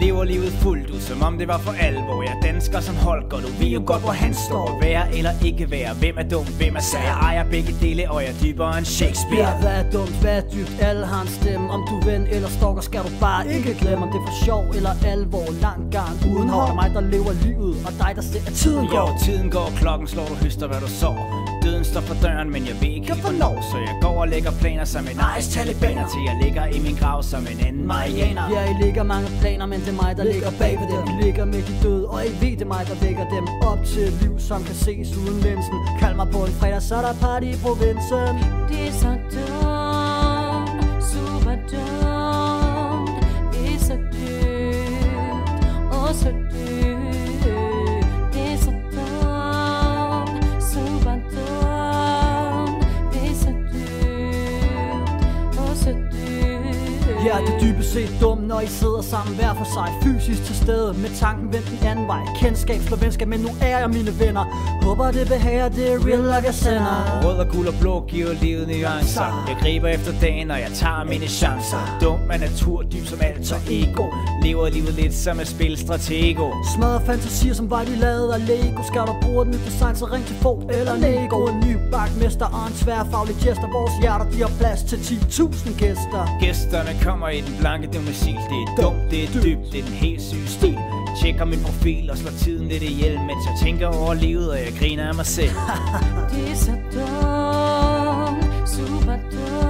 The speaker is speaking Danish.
lever livet fuldt ud, som om det var for alvor. Jeg dansker som Holger, du ved jo godt hvor han står. Være eller ikke være, hvem er dum, hvem er sær. Jeg ejer begge dele, og jeg er dybere end Shakespeare. Ja, hvad er dumt, hvad er dybt, alle har en stemme. Om du ven eller stalker, skal du bare ikke glemme. Om det er for sjov eller alvor, lang gang uden hår. Mig der lever livet, og dig der ser at tiden går. Jo, tiden går, klokken slår, du høster hvad du så. Døden står for døren, men jeg ved ikke helt hvornår. Så jeg går og lægger planer som en nice talibaner, til jeg ligger i min grav som en anden marianer. Ja, I ligger mange planer, men det er mig der ligger bag ved dem. I ligger med de døde, og I ved det er mig der vækker dem op til liv, som kan ses uden linsen. Kald mig på en fredag, så er der party i provinsen. Det er så dumt, super dumt. Det er så dyrt, og så dyrt. Det er så dumt, super dumt. Det er så dyrt, og så dyrt. Ja, det er dybest set dumt, når I sidder sammen hver for sig. Fysisk til stede, med tanken vendt den anden vej. Kendskab slår venskab, men nu er jeg mine venner. Håber det behager, det er real like jeg sender. Rød og guld og blå giver livet nuancer. Jeg griber efter dagen, og jeg tager mine chancer. Dum af natur, dyb som alter ego. Lever livet lidt som et spil stratego. Smadrer fantasier, som var de lavet af Lego. Skal du bruge et nyt design, så ring til Fogh eller Lego. En ny bagmester og en tværfaglig jester. Vores hjerter, de har plads til 10.000 gæster. Gæsterne kommer i den blanke domicil. Det er dumt, det er dybt, det er den helt syge stil. Tjekker min profil og slår tiden lidt ihjel, mens jeg tænker over livet, og jeg griner af mig selv. Det er så dumt, super dumt.